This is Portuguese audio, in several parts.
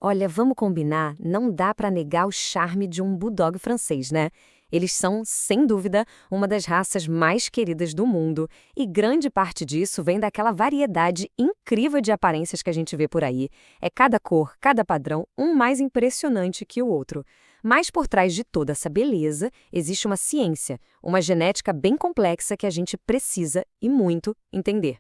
Olha, vamos combinar, não dá para negar o charme de um bulldog francês, né? Eles são, sem dúvida, uma das raças mais queridas do mundo, e grande parte disso vem daquela variedade incrível de aparências que a gente vê por aí. É cada cor, cada padrão, um mais impressionante que o outro. Mas por trás de toda essa beleza, existe uma ciência, uma genética bem complexa que a gente precisa, e muito, entender.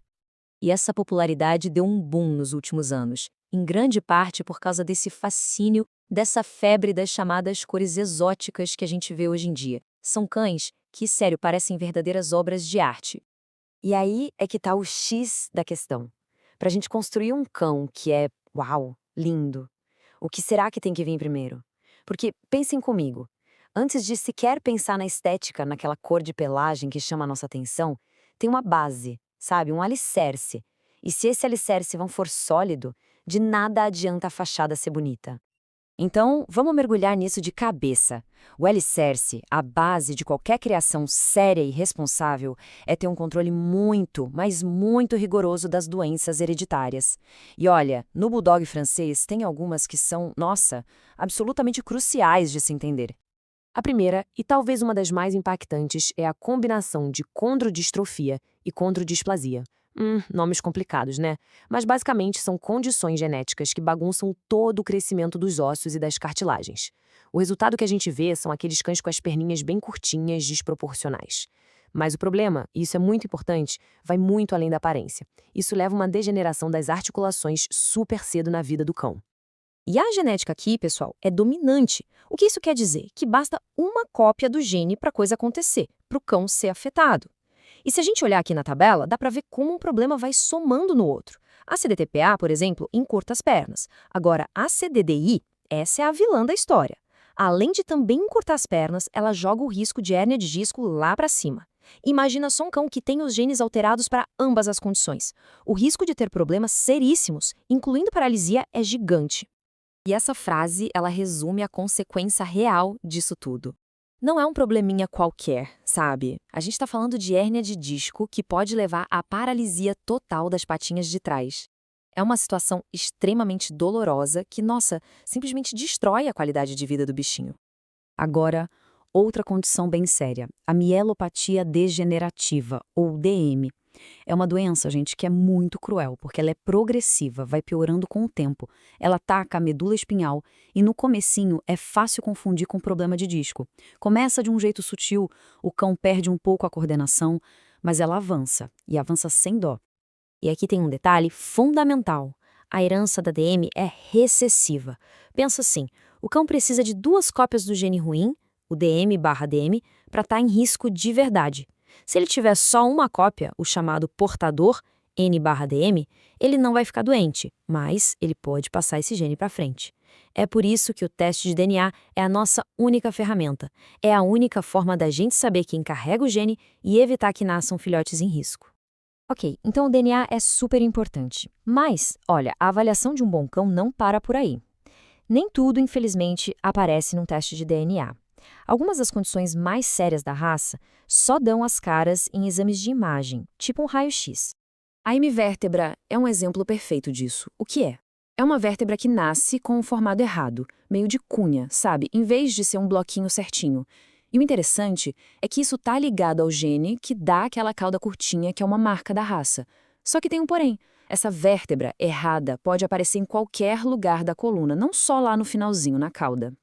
E essa popularidade deu um boom nos últimos anos, em grande parte por causa desse fascínio, dessa febre das chamadas cores exóticas que a gente vê hoje em dia. São cães que, sério, parecem verdadeiras obras de arte. E aí é que tá o X da questão. Para a gente construir um cão que é, uau, lindo, o que será que tem que vir primeiro? Porque pensem comigo, antes de sequer pensar na estética, naquela cor de pelagem que chama a nossa atenção, tem uma base, sabe, um alicerce. E se esse alicerce não for sólido, de nada adianta a fachada ser bonita. Então, vamos mergulhar nisso de cabeça. O alicerce, a base de qualquer criação séria e responsável, é ter um controle muito, mas muito rigoroso das doenças hereditárias. E olha, no bulldog francês tem algumas que são, nossa, absolutamente cruciais de se entender. A primeira, e talvez uma das mais impactantes, é a combinação de condrodistrofia e condrodisplasia. Nomes complicados, né? Mas basicamente são condições genéticas que bagunçam todo o crescimento dos ossos e das cartilagens. O resultado que a gente vê são aqueles cães com as perninhas bem curtinhas, desproporcionais. Mas o problema, e isso é muito importante, vai muito além da aparência. Isso leva a uma degeneração das articulações super cedo na vida do cão. E a genética aqui, pessoal, é dominante. O que isso quer dizer? Que basta uma cópia do gene para a coisa acontecer, para o cão ser afetado. E se a gente olhar aqui na tabela, dá para ver como um problema vai somando no outro. A CDTPA, por exemplo, encurta as pernas. Agora, a CDDI, essa é a vilã da história. Além de também encurtar as pernas, ela joga o risco de hérnia de disco lá para cima. Imagina só um cão que tem os genes alterados para ambas as condições. O risco de ter problemas seríssimos, incluindo paralisia, é gigante. E essa frase, ela resume a consequência real disso tudo. Não é um probleminha qualquer, sabe? A gente está falando de hérnia de disco que pode levar à paralisia total das patinhas de trás. É uma situação extremamente dolorosa que, nossa, simplesmente destrói a qualidade de vida do bichinho. Agora, outra condição bem séria, a mielopatia degenerativa, ou DM. É uma doença, gente, que é muito cruel, porque ela é progressiva, vai piorando com o tempo. Ela ataca a medula espinhal e no comecinho é fácil confundir com problema de disco. Começa de um jeito sutil, o cão perde um pouco a coordenação, mas ela avança, e avança sem dó. E aqui tem um detalhe fundamental. A herança da DM é recessiva. Pensa assim, o cão precisa de 2 cópias do gene ruim, o DM/DM, para estar em risco de verdade. Se ele tiver só uma cópia, o chamado portador, N/DM, ele não vai ficar doente, mas ele pode passar esse gene para frente. É por isso que o teste de DNA é a nossa única ferramenta. É a única forma da gente saber quem carrega o gene e evitar que nasçam filhotes em risco. Ok, então o DNA é super importante. Mas, olha, a avaliação de um bom cão não para por aí. Nem tudo, infelizmente, aparece num teste de DNA. Algumas das condições mais sérias da raça só dão as caras em exames de imagem, tipo um raio-x. A hemivértebra é um exemplo perfeito disso. O que é? É uma vértebra que nasce com um formado errado, meio de cunha, sabe? Em vez de ser um bloquinho certinho. E o interessante é que isso está ligado ao gene que dá aquela cauda curtinha que é uma marca da raça. Só que tem um porém. Essa vértebra errada pode aparecer em qualquer lugar da coluna, não só lá no finalzinho, na cauda.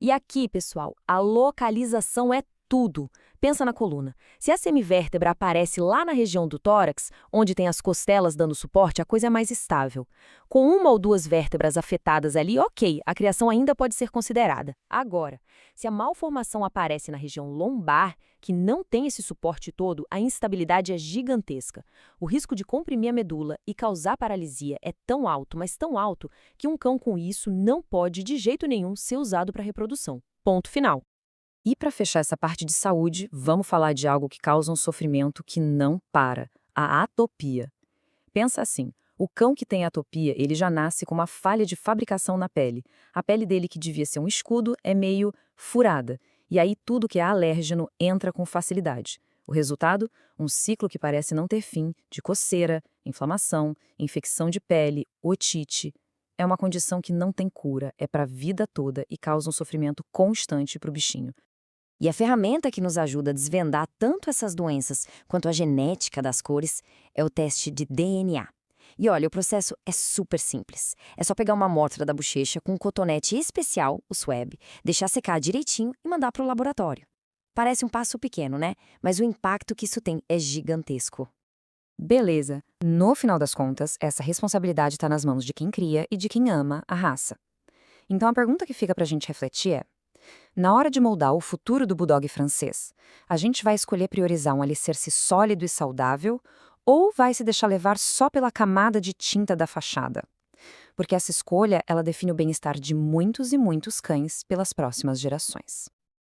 E aqui, pessoal, a localização é tudo. Pensa na coluna. Se a semivértebra aparece lá na região do tórax, onde tem as costelas dando suporte, a coisa é mais estável. Com uma ou duas vértebras afetadas ali, ok, a criação ainda pode ser considerada. Agora, se a malformação aparece na região lombar, que não tem esse suporte todo, a instabilidade é gigantesca. O risco de comprimir a medula e causar paralisia é tão alto, mas tão alto, que um cão com isso não pode de jeito nenhum ser usado para reprodução. Ponto final. E para fechar essa parte de saúde, vamos falar de algo que causa um sofrimento que não para, a atopia. Pensa assim, o cão que tem atopia, ele já nasce com uma falha de fabricação na pele. A pele dele, que devia ser um escudo, é meio furada. E aí tudo que é alérgeno entra com facilidade. O resultado? Um ciclo que parece não ter fim, de coceira, inflamação, infecção de pele, otite. é uma condição que não tem cura, é para a vida toda e causa um sofrimento constante para o bichinho. E a ferramenta que nos ajuda a desvendar tanto essas doenças quanto a genética das cores é o teste de DNA. E olha, o processo é super simples. É só pegar uma amostra da bochecha com um cotonete especial, o swab, deixar secar direitinho e mandar para o laboratório. Parece um passo pequeno, né? Mas o impacto que isso tem é gigantesco. Beleza, no final das contas, essa responsabilidade está nas mãos de quem cria e de quem ama a raça. Então a pergunta que fica para a gente refletir é: na hora de moldar o futuro do bulldog francês, a gente vai escolher priorizar um alicerce sólido e saudável ou vai se deixar levar só pela camada de tinta da fachada? Porque essa escolha, ela define o bem-estar de muitos e muitos cães pelas próximas gerações.